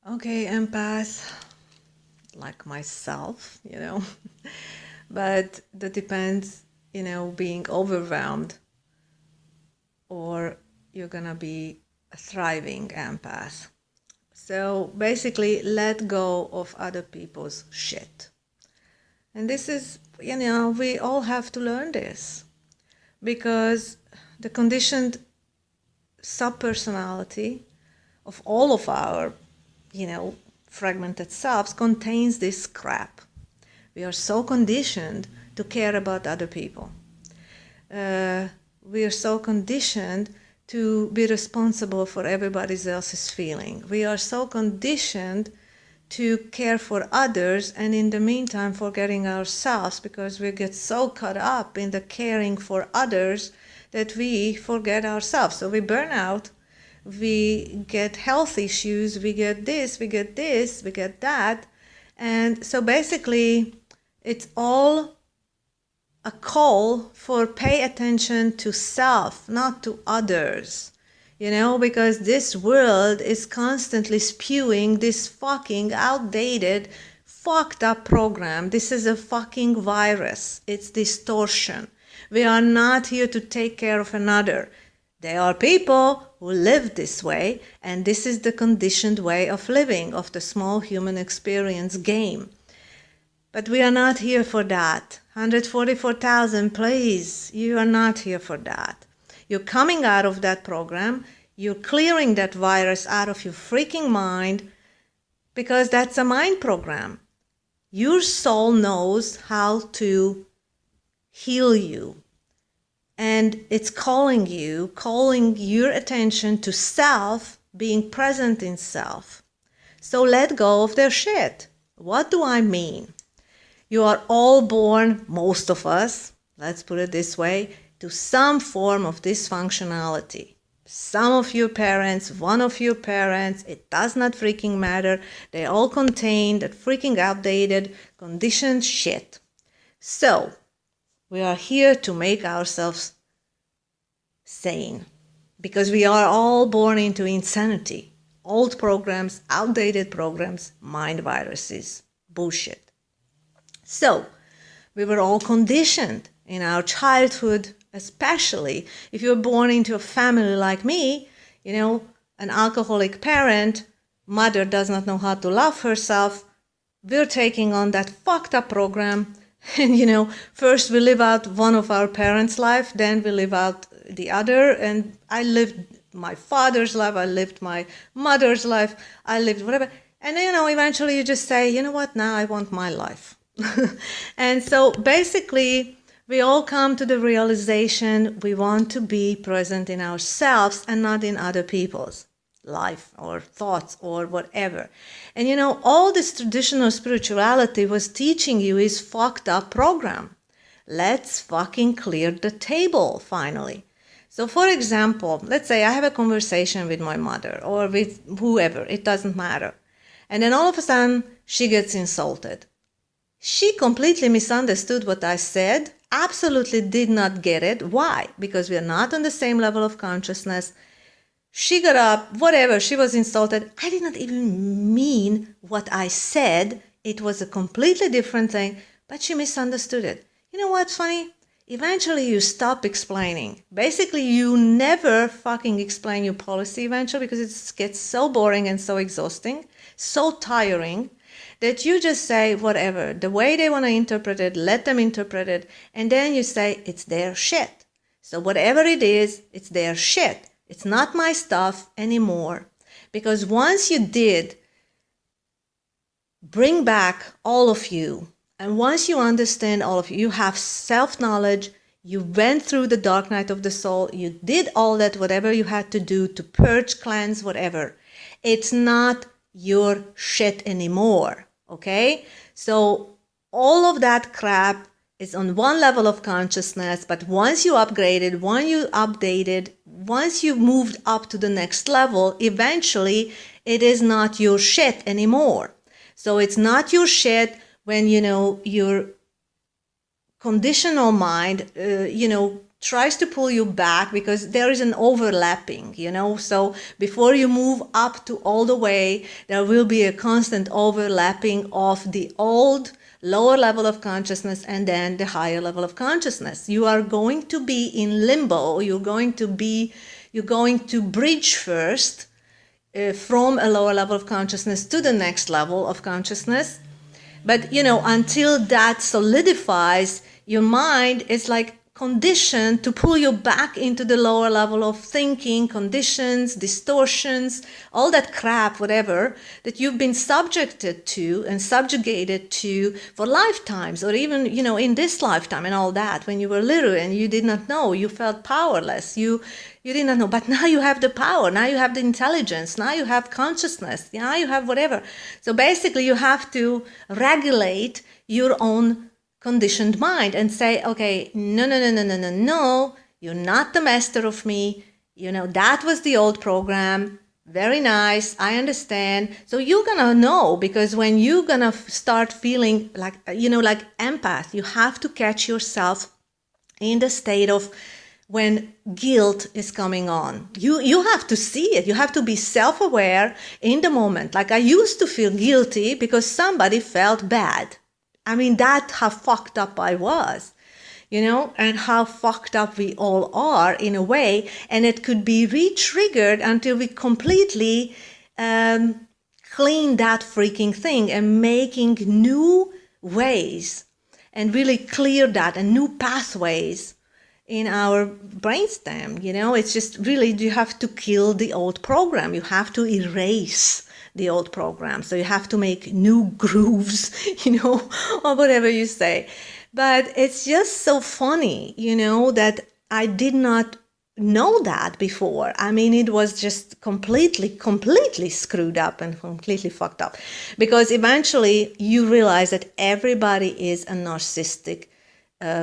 Okay, empath, like myself, but that depends, being overwhelmed or you're gonna be a thriving empath. So basically, let go of other people's shit. And this is, we all have to learn this because the conditioned subpersonality of all of our, fragmented selves contains this crap. We are so conditioned to care about other people. We are so conditioned to be responsible for everybody else's feeling. We are so conditioned to care for others and in the meantime forgetting ourselves because we get so caught up in the caring for others that we forget ourselves. So we burn out, we get health issues, we get this, we get that. And so basically it's all a call for pay attention to self, not to others. Because this world is constantly spewing this fucking outdated, fucked up program. This is a fucking virus. It's distortion. We are not here to take care of another. There are people who live this way, and this is the conditioned way of living, of the small human experience game. But we are not here for that. 144,000, please, you are not here for that. You're coming out of that program. You're clearing that virus out of your freaking mind because that's a mind program. Your soul knows how to heal you. And it's calling your attention to self, being present in self. So let go of their shit. What do I mean? You are all born, most of us, let's put it this way, to some form of dysfunctionality. Some of your parents, one of your parents, it does not freaking matter. They all contain that freaking outdated, conditioned shit. So, we are here to make ourselves sane because we are all born into insanity. Old programs, outdated programs, mind viruses, bullshit. So, we were all conditioned in our childhood, especially if you're born into a family like me, an alcoholic parent, mother does not know how to love herself. We're taking on that fucked up program. And, first we live out one of our parents' life, then we live out the other. And I lived my father's life, I lived my mother's life, I lived whatever. And, eventually you just say, you know what, now I want my life. And so basically, we all come to the realization we want to be present in ourselves and not in other people's life or thoughts or whatever. And all this traditional spirituality was teaching you is fucked up program. Let's fucking clear the table finally. So for example, let's say I have a conversation with my mother or with whoever, it doesn't matter. And then all of a sudden she gets insulted. She completely misunderstood what I said, absolutely did not get it. Why? Because we are not on the same level of consciousness. She got up, whatever, she was insulted. I did not even mean what I said. It was a completely different thing, but she misunderstood it. You know what's funny? Eventually you stop explaining. Basically, you never fucking explain your policy eventually because it gets so boring and so exhausting, so tiring, that you just say whatever, the way they want to interpret it, let them interpret it, and then you say it's their shit. So whatever it is, it's their shit. It's not my stuff anymore. Because once you did bring back all of you, and once you understand all of you, you have self-knowledge, you went through the dark night of the soul, you did all that, whatever you had to do to purge, cleanse, whatever. It's not your shit anymore. Okay, so all of that crap is on one level of consciousness, but once you upgraded, once you updated, once you moved up to the next level, eventually it is not your shit anymore. So it's not your shit when, your conditional mind, tries to pull you back because there is an overlapping, so before you move up to all the way, there will be a constant overlapping of the old lower level of consciousness and then the higher level of consciousness. You are going to be in limbo. You're going to bridge first from a lower level of consciousness to the next level of consciousness. But, until that solidifies, your mind is like conditioned to pull you back into the lower level of thinking, conditions, distortions, all that crap, whatever, that you've been subjected to and subjugated to for lifetimes, or even, in this lifetime and all that. When you were little and you did not know, you felt powerless. You did not know, but now you have the power, now you have the intelligence, now you have consciousness, now you have whatever. So basically you have to regulate your own conditioned mind and say, okay, no, you're not the master of me. That was the old program. Very nice. I understand. So you're going to know, because when you're going to start feeling like, like empath, you have to catch yourself in the state of when guilt is coming on. You have to see it. You have to be self-aware in the moment. Like I used to feel guilty because somebody felt bad. I mean, that's how fucked up I was, and how fucked up we all are in a way. And it could be re-triggered until we completely clean that freaking thing and making new ways and really clear that and new pathways in our brainstem. It's just really, you have to kill the old program. You have to erase the old program. So you have to make new grooves, or whatever you say. But it's just so funny, that I did not know that before. I mean, it was just completely screwed up and completely fucked up. Because eventually you realize that everybody is a narcissistic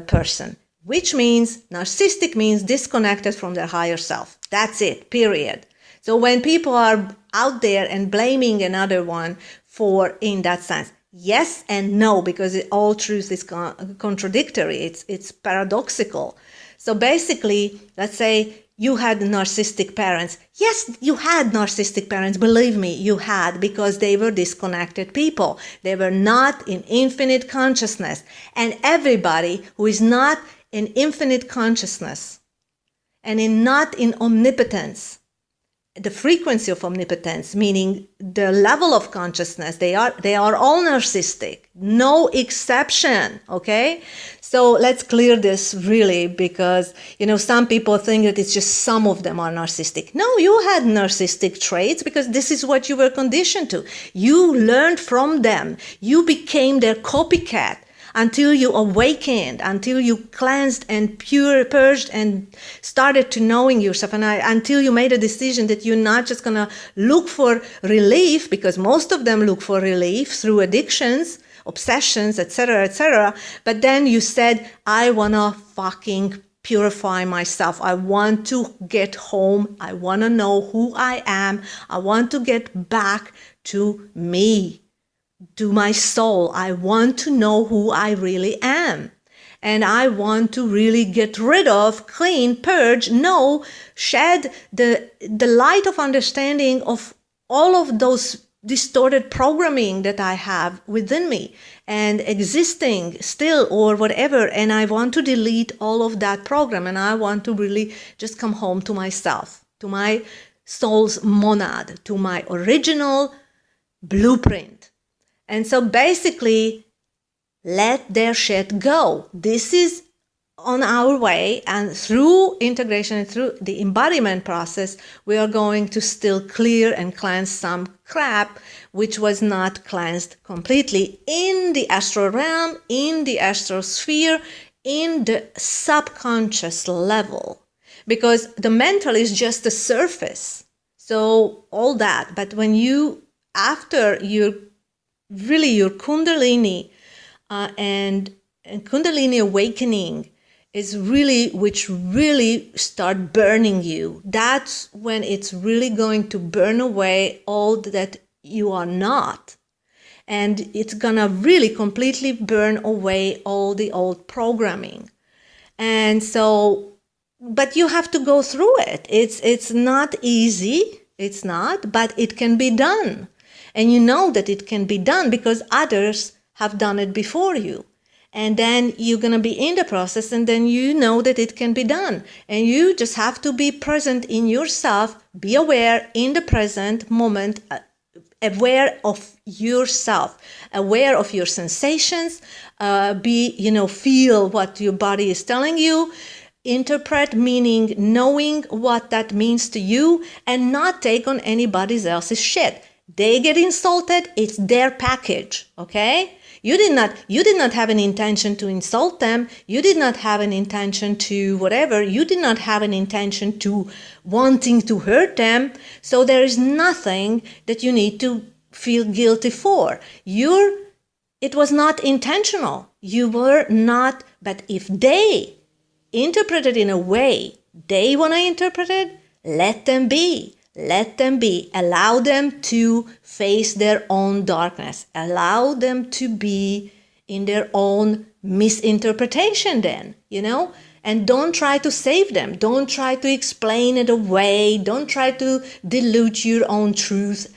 person, which means narcissistic means disconnected from their higher self. That's it, period. So when people are out there and blaming another one for, in that sense, yes and no, because all truth is contradictory. It's paradoxical. So basically, let's say you had narcissistic parents. Yes, you had narcissistic parents. Believe me, you had, because they were disconnected people. They were not in infinite consciousness. And everybody who is not in infinite consciousness and not in omnipotence, the frequency of omnipotence, meaning the level of consciousness, they are all narcissistic, no exception. Okay, so let's clear this really, because some people think that it's just some of them are narcissistic. No, you had narcissistic traits because this is what you were conditioned to. You learned from them. You became their copycat until you awakened, until you cleansed and purged and started to knowing yourself, and until you made a decision that you're not just going to look for relief, because most of them look for relief through addictions, obsessions, etc., but then you said, I want to fucking purify myself. I want to get home. I want to know who I am. I want to get back to me, to my soul. I want to know who I really am. And I want to really get rid of, clean, purge, shed the light of understanding of all of those distorted programming that I have within me and existing still or whatever. And I want to delete all of that program. And I want to really just come home to myself, to my soul's monad, to my original blueprint. And so basically, let their shit go. This is on our way, and through integration and through the embodiment process, we are going to still clear and cleanse some crap which was not cleansed completely in the astral realm, in the astral sphere, in the subconscious level. Because the mental is just the surface. So all that. But when after your Kundalini and Kundalini awakening is which really start burning you. That's when it's really going to burn away all that you are not. And it's gonna really completely burn away all the old programming. And so but you have to go through it. It's not easy. It's not, but it can be done. And you know that it can be done because others have done it before you. And then you're going to be in the process, and then you know that it can be done. And you just have to be present in yourself, be aware in the present moment, aware of yourself, aware of your sensations, feel what your body is telling you, interpret, meaning knowing what that means to you, and not take on anybody else's shit. They get insulted, it's their package, okay? You did not have an intention to insult them. You did not have an intention to whatever. You did not have an intention to wanting to hurt them. So there is nothing that you need to feel guilty for. It was not intentional. You were not, but if they interpret it in a way they want to interpret it, let them be. Let them be. Allow them to face their own darkness. Allow them to be in their own misinterpretation then, and don't try to save them. Don't try to explain it away. Don't try to dilute your own truth.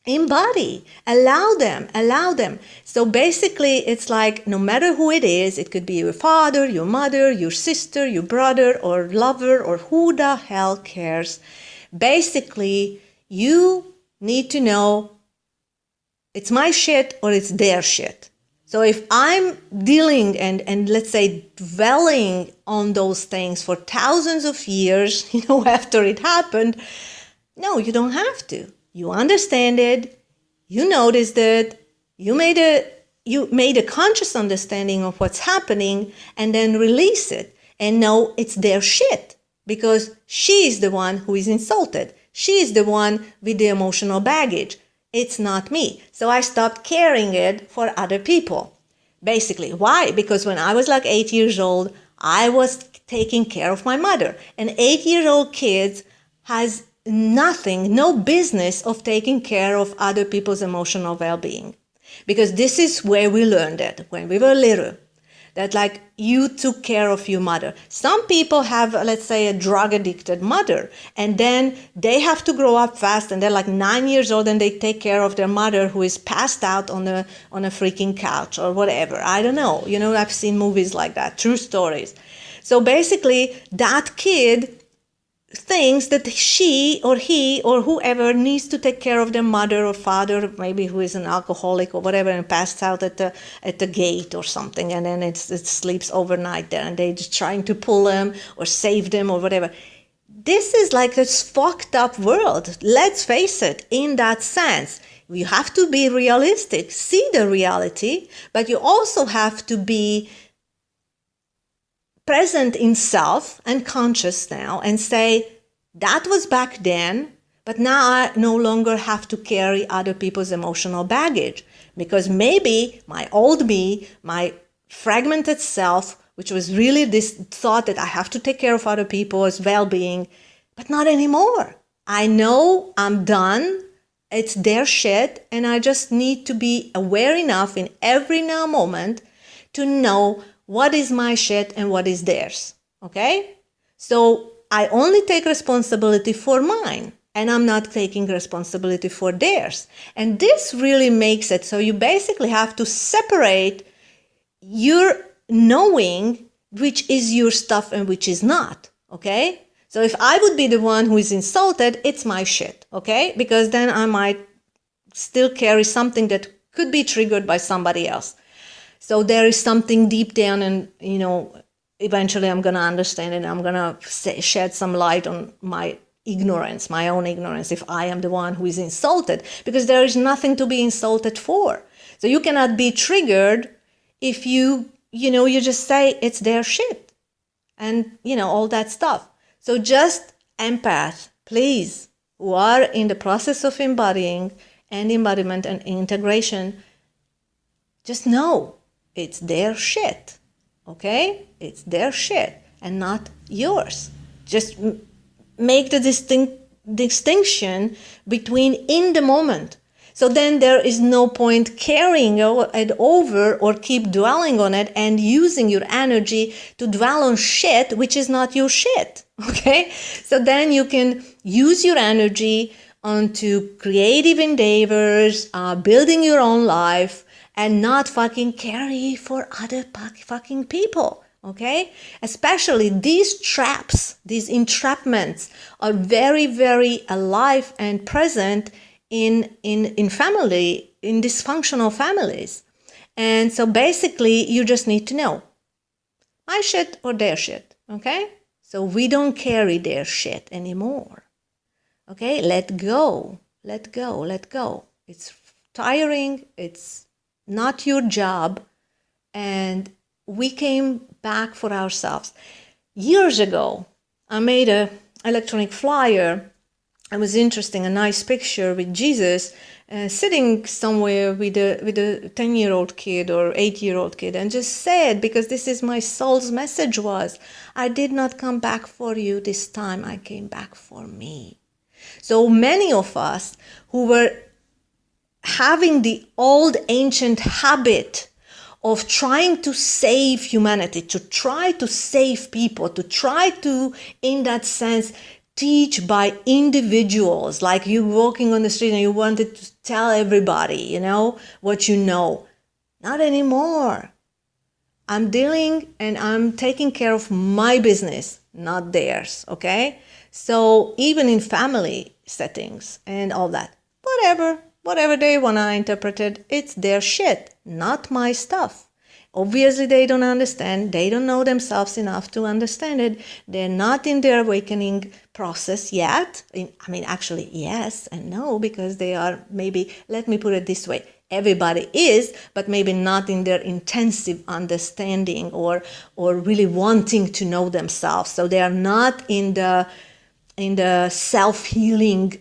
Embody. Allow them. So basically, it's like no matter who it is, it could be your father, your mother, your sister, your brother, or lover, or who the hell cares. Basically, you need to know it's my shit or it's their shit. So if I'm dealing and let's say dwelling on those things for thousands of years, after it happened, no, you don't have to. You understand it, you noticed it, you made a conscious understanding of what's happening, and then release it and know it's their shit. Because she is the one who is insulted. She is the one with the emotional baggage. It's not me. So I stopped carrying it for other people. Basically, why? Because when I was like 8 years old, I was taking care of my mother. An 8-year-old kid has no business of taking care of other people's emotional well-being. Because this is where we learned it when we were little. That like you took care of your mother. Some people have, let's say, a drug addicted mother, and then they have to grow up fast, and they're like 9 years old, and they take care of their mother who is passed out on a freaking couch or whatever. I don't know. I've seen movies like that, true stories. So basically, that kid thinks that she or he or whoever needs to take care of their mother or father, maybe who is an alcoholic or whatever, and passed out at the gate or something, and then it sleeps overnight there, and they're just trying to pull them or save them or whatever. This is like this fucked up world. Let's face it, in that sense. You have to be realistic, see the reality, but you also have to be present in self and conscious now and say, that was back then, but now I no longer have to carry other people's emotional baggage, because maybe my old me, my fragmented self, which was really this thought that I have to take care of other people's well-being, but not anymore. I know I'm done. It's their shit, and I just need to be aware enough in every now moment to know what is my shit and what is theirs, okay? So I only take responsibility for mine, and I'm not taking responsibility for theirs. And this really makes it so you basically have to separate your knowing which is your stuff and which is not, okay? So if I would be the one who is insulted, it's my shit, okay? Because then I might still carry something that could be triggered by somebody else. So there is something deep down, and, eventually I'm going to understand it. I'm going to shed some light on my ignorance, my own ignorance, if I am the one who is insulted, because there is nothing to be insulted for. So you cannot be triggered if you just say it's their shit and, all that stuff. So just empath, please, who are in the process of embodying and embodiment and integration, just know it's their shit, okay? It's their shit and not yours. Just make the distinction between in the moment. So then there is no point carrying it over or keep dwelling on it and using your energy to dwell on shit which is not your shit. Okay? So then you can use your energy onto creative endeavors, building your own life, and not fucking carry for other fucking people. Okay? Especially these traps, these entrapments are very, very alive and present in family, in dysfunctional families. And so basically you just need to know my shit or their shit. Okay? So we don't carry their shit anymore. Okay? Let go. Let go. Let go. It's tiring. It's not your job. And we came back for ourselves. Years ago, I made an electronic flyer. It was interesting, a nice picture with Jesus sitting somewhere with a 10-year-old kid or 8-year-old kid, and just said, because this is my soul's message was, I did not come back for you this time, I came back for me. So many of us who were having the old ancient habit of trying to save humanity, to try to save people, to try to, in that sense, teach by individuals, like you walking on the street and you wanted to tell everybody, what you know. Not anymore. I'm dealing and I'm taking care of my business, not theirs, okay? So even in family settings and all that, whatever they want to interpret it, it's their shit, not my stuff. Obviously, they don't understand. They don't know themselves enough to understand it. They're not in their awakening process yet. Actually, yes and no, because they are maybe, let me put it this way, everybody is, but maybe not in their intensive understanding or really wanting to know themselves. So they are not in the self-healing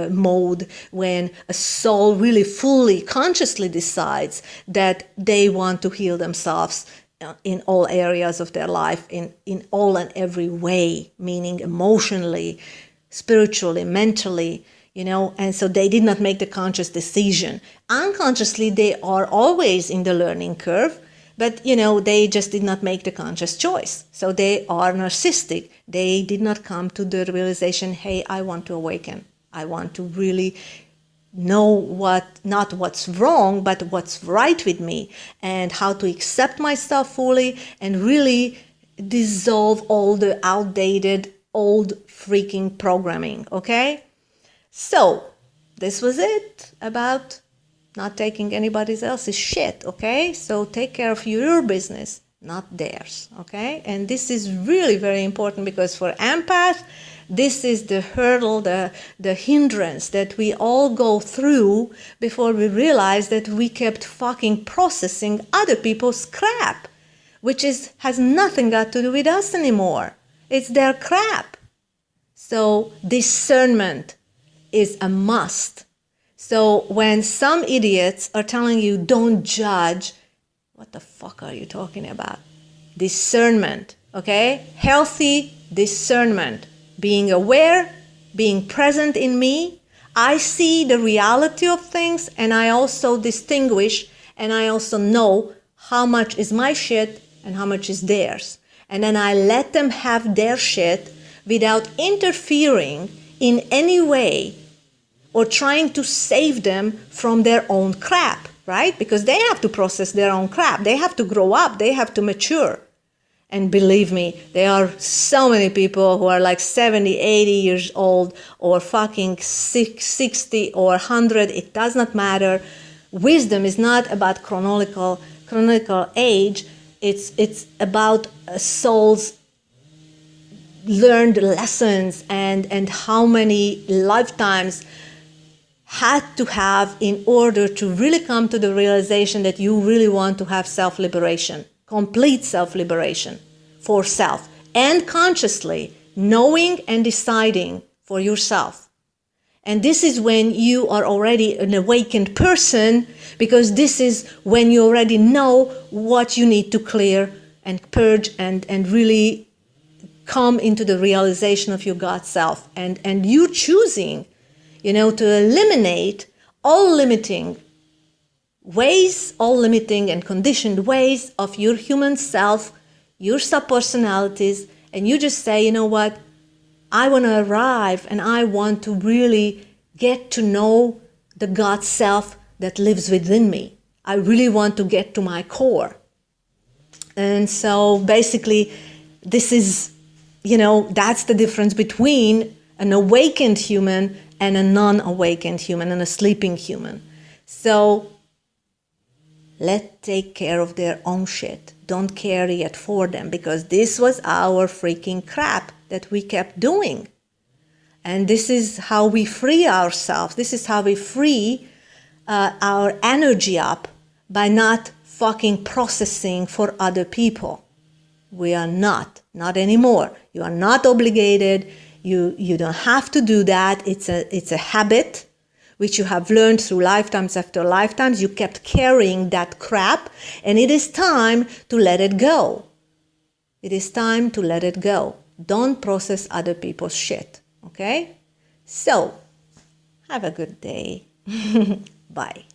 mode when a soul really fully consciously decides that they want to heal themselves in all areas of their life, in all and every way, meaning emotionally, spiritually, mentally, and so they did not make the conscious decision. Unconsciously, they are always in the learning curve, but, they just did not make the conscious choice. So they are narcissistic. They did not come to the realization, hey, I want to awaken. I want to really know not what's wrong, but what's right with me, and how to accept myself fully and really dissolve all the outdated, old freaking programming, okay? So this was it about not taking anybody else's shit, okay? So take care of your business, not theirs, okay? And this is really very important, because for empath, this is the hurdle, the hindrance that we all go through before we realize that we kept fucking processing other people's crap, which has nothing got to do with us anymore. It's their crap. So discernment is a must. So when some idiots are telling you don't judge, what the fuck are you talking about? Discernment, okay? Healthy discernment. Being aware, being present in me. I see the reality of things, and I also distinguish, and I also know how much is my shit and how much is theirs. And then I let them have their shit without interfering in any way or trying to save them from their own crap, right? Because they have to process their own crap. They have to grow up. They have to mature. And believe me, there are so many people who are like 70, 80 years old or fucking 60 or 100. It does not matter. Wisdom is not about chronological age. It's about a soul's learned lessons and how many lifetimes had to have in order to really come to the realization that you really want to have self-liberation, complete self-liberation for self, and consciously knowing and deciding for yourself. And this is when you are already an awakened person, because this is when you already know what you need to clear and purge and really come into the realization of your God self. And you choosing to eliminate all limiting ways, all limiting and conditioned ways of your human self, your subpersonalities, and you just say, you know what, I want to arrive and I want to really get to know the God self that lives within me. I really want to get to my core. And so basically, this is, that's the difference between an awakened human and a non-awakened human and a sleeping human. So let's take care of their own shit. Don't carry it for them, because this was our freaking crap that we kept doing. And this is how we free ourselves. This is how we free our energy up, by not fucking processing for other people. We are not anymore. You are not obligated. You don't have to do that. It's a habit which you have learned through lifetimes after lifetimes. You kept carrying that crap, and it is time to let it go. It is time to let it go. Don't process other people's shit, okay? So, have a good day. Bye.